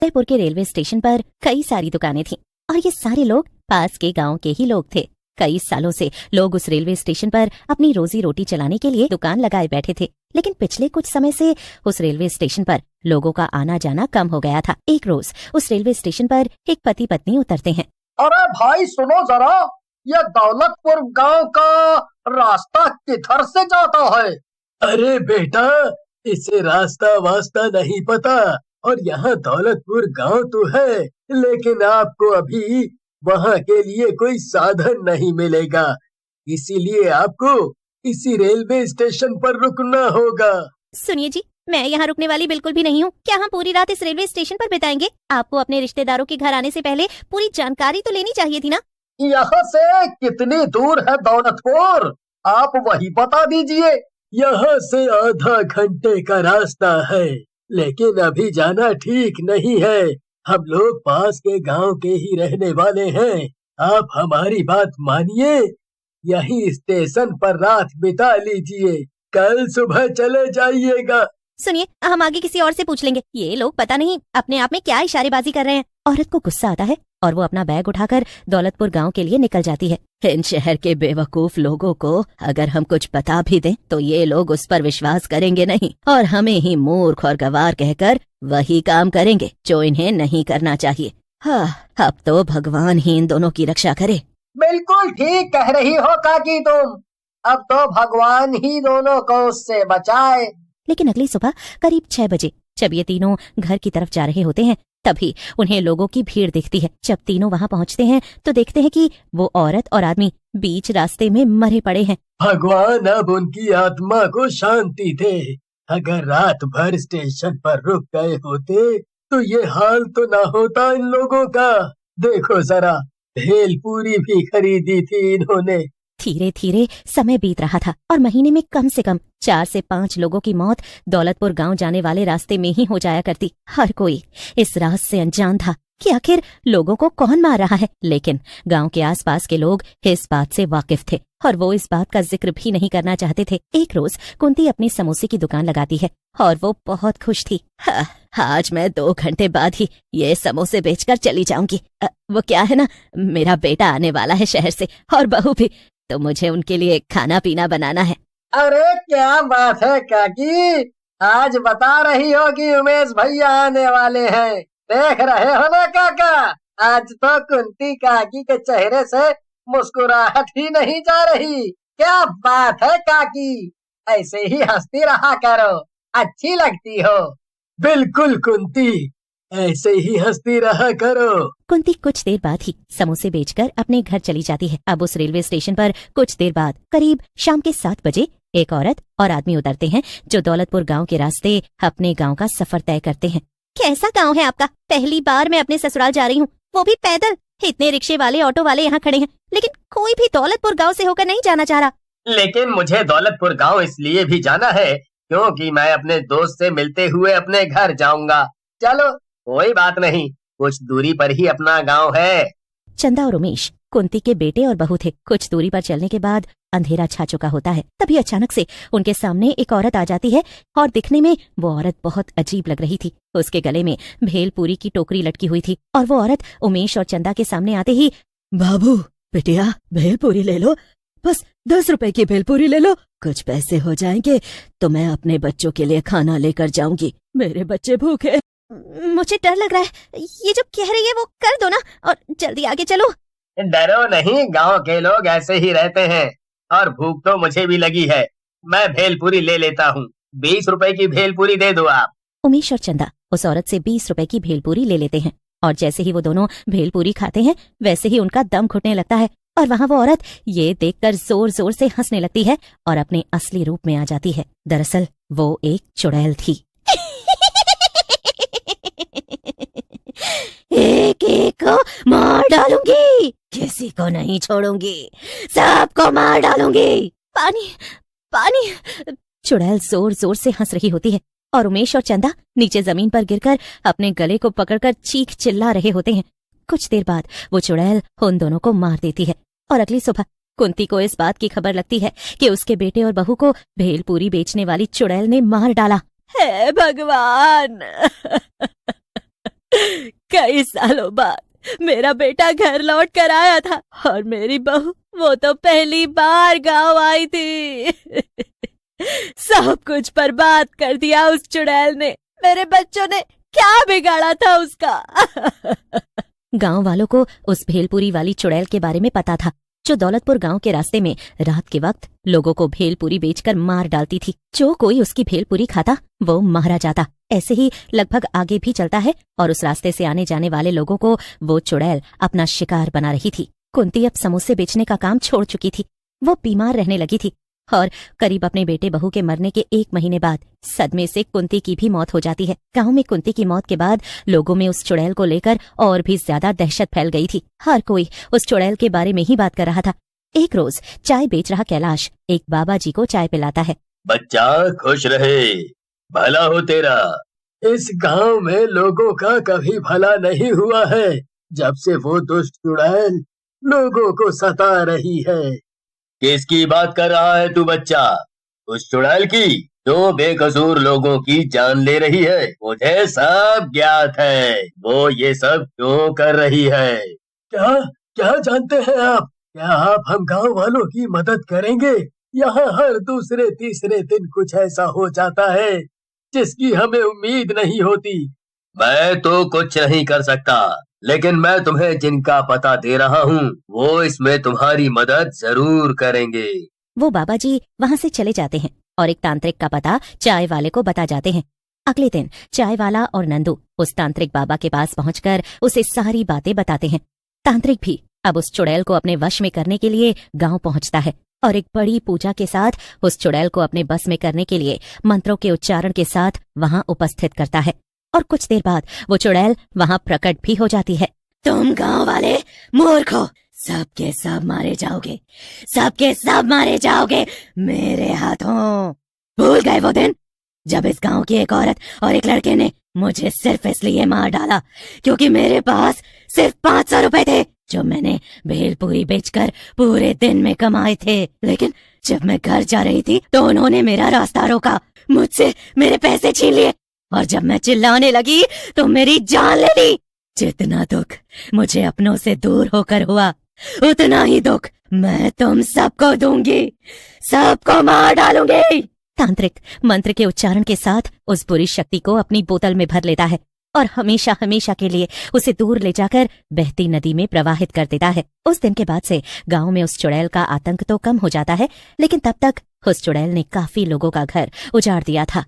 उदयपुर के railway station पर कई सारी दुकानें थीं और ये सारे लोग पास के गांव के ही लोग थे। कई सालों से लोग उस रेलवे स्टेशन पर अपनी रोजी रोटी चलाने के लिए दुकान लगाए बैठे थे, लेकिन पिछले कुछ समय से उस रेलवे स्टेशन पर लोगों का आना जाना कम हो गया था। एक रोज उस रेलवे स्टेशन पर एक पति पत्नी उतरते हैं। अरे भाई सुनो जरा, ये दौलतपुर गांव का रास्ता किधर से जाता है? अरे बेटा, इसे रास्ता वास्ता नहीं पता, और यहाँ दौलतपुर गांव तो है, लेकिन आपको अभी वहाँ के लिए कोई साधन नहीं मिलेगा, इसीलिए आपको इसी रेलवे स्टेशन पर रुकना होगा। सुनिए जी, मैं यहाँ रुकने वाली बिल्कुल भी नहीं हूँ। क्या हम पूरी रात इस रेलवे स्टेशन पर बिताएंगे? आपको अपने रिश्तेदारों के घर आने से पहले पूरी जानकारी तो लेनी चाहिए थी ना। यहाँ से कितनी दूर है दौलतपुर, आप वही बता दीजिए। यहाँ से आधा घंटे का रास्ता है, लेकिन अभी जाना ठीक नहीं है। हम लोग पास के गांव के ही रहने वाले हैं, आप हमारी बात मानिए, यही स्टेशन पर रात बिता लीजिए, कल सुबह चले जाइएगा। सुनिए, हम आगे किसी और से पूछ लेंगे। ये लोग पता नहीं अपने आप में क्या इशारेबाजी कर रहे हैं। औरत को गुस्सा आता है और वो अपना बैग उठाकर दौलतपुर गांव के लिए निकल जाती है। इन शहर के बेवकूफ लोगों को अगर हम कुछ बता भी दें तो ये लोग उस पर विश्वास करेंगे नहीं और हमें ही मूर्ख और गवार कहकर वही काम करेंगे जो इन्हें नहीं करना चाहिए। हाँ, अब तो भगवान ही इन दोनों की रक्षा करे। बिल्कुल ठीक कह रही हो काकी तुम, अब तो भगवान ही दोनों को उससे बचाए। लेकिन अगली सुबह करीब 6 बजे जब ये तीनों घर की तरफ जा रहे होते हैं, तभी उन्हें लोगों की भीड़ दिखती है। जब तीनों वहाँ पहुँचते हैं तो देखते हैं कि वो औरत और आदमी बीच रास्ते में मरे पड़े हैं। भगवान अब उनकी आत्मा को शांति दे। अगर रात भर स्टेशन पर रुक गए होते तो ये हाल तो ना होता इन लोगों का। देखो जरा, भेलपूरी भी खरीदी थी इन्होंने। धीरे धीरे समय बीत रहा था और महीने में कम से कम 4 से 5 लोगों की मौत दौलतपुर गांव जाने वाले रास्ते में ही हो जाया करती। हर कोई इस राज से अनजान था कि आखिर लोगों को कौन मार रहा है, लेकिन गांव के आसपास के लोग इस बात से वाकिफ थे और वो इस बात का जिक्र भी नहीं करना चाहते थे। एक रोज कुंती अपनी समोसे की दुकान लगाती है और वो बहुत खुश थी। आज मैं 2 घंटे बाद ही ये समोसे बेचकर चली जाऊंगी। वो क्या है ना, मेरा बेटा आने वाला है शहर से और बहू भी, तो मुझे उनके लिए खाना पीना बनाना है। अरे क्या बात है काकी, आज बता रही हो कि उमेश भैया आने वाले हैं। देख रहे हो ना काका, आज तो कुंती काकी के चेहरे से मुस्कुराहट ही नहीं जा रही। क्या बात है काकी, ऐसे ही हंसती रहा करो, अच्छी लगती हो। बिल्कुल कुंती, ऐसे ही हंसती रहा करो। कुंती कुछ देर बाद ही समोसे बेचकर अपने घर चली जाती है। अब उस रेलवे स्टेशन पर कुछ देर बाद करीब शाम के 7 बजे एक औरत और आदमी उतरते हैं जो दौलतपुर गांव के रास्ते अपने गांव का सफर तय करते हैं। कैसा गांव है आपका? पहली बार मैं अपने ससुराल जा रही हूँ, वो भी पैदल। इतने रिक्शे वाले ऑटो वाले यहाँ खड़े हैं, लेकिन कोई भी दौलतपुर गाँव से होकर नहीं जाना चाह रहा। लेकिन मुझे दौलतपुर गाँव इसलिए भी जाना है क्योंकि मैं अपने दोस्त से मिलते हुए अपने घर जाऊंगा। चलो कोई बात नहीं, कुछ दूरी पर ही अपना गांव है। चंदा और उमेश कुंती के बेटे और बहू थे। कुछ दूरी पर चलने के बाद अंधेरा छा चुका होता है। तभी अचानक से उनके सामने एक औरत आ जाती है और दिखने में वो औरत बहुत अजीब लग रही थी। उसके गले में भेलपूरी की टोकरी लटकी हुई थी और वो औरत उमेश और चंदा के सामने आते ही, बाबू बिटिया भेलपूरी ले लो, बस 10 रुपए की भेलपूरी ले लो, कुछ पैसे हो जाएंगे तो मैं अपने बच्चों के लिए खाना लेकर जाऊंगी, मेरे बच्चे भूखे। मुझे डर लग रहा है, ये जो कह रही है वो कर दो ना और जल्दी आगे चलो। डरो नहीं, गांव के लोग ऐसे ही रहते हैं और भूख तो मुझे भी लगी है, मैं भेलपूरी ले लेता हूँ। 20 रुपए की भेलपूरी दे दो आप। उमेश और चंदा उस औरत से 20 रुपए की भेलपूरी ले लेते हैं और जैसे ही वो दोनों भेलपूरी खाते हैं वैसे ही उनका दम घुटने लगता है और वहाँ वो औरत ये देखकर जोर जोर से हंसने लगती है और अपने असली रूप में आ जाती है। दरअसल वो एक चुड़ैल थी। एक एक को मार डालूंगी, किसी को नहीं छोड़ूंगी, सबको मार डालूंगी। पानी पानी। चुड़ैल जोर जोर से हंस रही होती है और उमेश और चंदा नीचे जमीन पर गिरकर अपने गले को पकड़कर चीख चिल्ला रहे होते हैं। कुछ देर बाद वो चुड़ैल उन दोनों को मार देती है और अगली सुबह कुंती को इस बात की खबर लगती है कि उसके बेटे और बहू को भेलपूरी बेचने वाली चुड़ैल ने मार डाला। हे भगवान! कई सालों बाद मेरा बेटा घर लौट कर आया था और मेरी बहू वो तो पहली बार गांव आई थी। सब कुछ बर्बाद कर दिया उस चुड़ैल ने। मेरे बच्चों ने क्या बिगाड़ा था उसका? गांव वालों को उस भेलपुरी वाली चुड़ैल के बारे में पता था, जो दौलतपुर गांव के रास्ते में रात के वक्त लोगों को भेलपुरी बेचकर मार डालती थी। जो कोई उसकी भेलपुरी खाता वो मारा जाता। ऐसे ही लगभग आगे भी चलता है और उस रास्ते से आने जाने वाले लोगों को वो चुड़ैल अपना शिकार बना रही थी। कुंती अब समोसे बेचने का काम छोड़ चुकी थी। वो बीमार रहने लगी थी और करीब अपने बेटे बहू के मरने के 1 महीने बाद सदमे से कुंती की भी मौत हो जाती है। गांव में कुंती की मौत के बाद लोगों में उस चुड़ैल को लेकर और भी ज्यादा दहशत फैल गई थी। हर कोई उस चुड़ैल के बारे में ही बात कर रहा था। एक रोज चाय बेच रहा कैलाश एक बाबा जी को चाय पिलाता है। बच्चा खुश रहे, भला हो तेरा। इस गांव में लोगों का कभी भला नहीं हुआ है जब से वो दुष्ट चुड़ैल लोगों को सता रही है। किसकी बात कर रहा है तू बच्चा? उस चुड़ैल की जो बेकसूर लोगों की जान ले रही है। मुझे सब ज्ञात है वो ये सब क्यों कर रही है। क्या क्या जानते हैं आप? क्या आप हम गांव वालों की मदद करेंगे? यहाँ हर दूसरे तीसरे दिन कुछ ऐसा हो जाता है जिसकी हमें उम्मीद नहीं होती। मैं तो कुछ नहीं कर सकता, लेकिन मैं तुम्हें जिनका पता दे रहा हूँ वो इसमें तुम्हारी मदद जरूर करेंगे। वो बाबा जी वहां से चले जाते हैं और एक तांत्रिक का पता चाय वाले को बता जाते हैं। अगले दिन चाय वाला और नंदू उस तांत्रिक बाबा के पास पहुंचकर उसे सारी बातें बताते हैं। तांत्रिक भी अब उस चुड़ैल को अपने वश में करने के लिए गांव पहुंचता है और एक बड़ी पूजा के साथ उस चुड़ैल को अपने बस में करने के लिए मंत्रों के उच्चारण के साथ वहां उपस्थित करता है। और कुछ देर बाद वो चुड़ैल वहां प्रकट भी हो जाती है। तुम गांव वाले मूर्ख हो, सबके सब मारे जाओगे, सबके सब मारे जाओगे मेरे हाथों। भूल गए वो दिन जब इस गांव की एक औरत और एक लड़के ने मुझे सिर्फ इसलिए मार डाला क्योंकि मेरे पास सिर्फ 500 रुपए थे जो मैंने भेलपुरी बेचकर पूरे दिन में कमाए थे। लेकिन जब मैं घर जा रही थी तो उन्होंने मेरा रास्ता रोका, मुझसे मेरे पैसे छीन लिए और जब मैं चिल्लाने लगी तो मेरी जान ले ली। जितना दुख मुझे अपनों से दूर होकर हुआ उतना ही दुख मैं तुम सबको दूंगी, सबको मार डालूंगी। तांत्रिक मंत्र के उच्चारण के साथ उस बुरी शक्ति को अपनी बोतल में भर लेता है और हमेशा हमेशा के लिए उसे दूर ले जाकर बहती नदी में प्रवाहित कर देता है। उस दिन के बाद से गांव में उस चुड़ैल का आतंक तो कम हो जाता है, लेकिन तब तक उस चुड़ैल ने काफी लोगों का घर उजाड़ दिया था।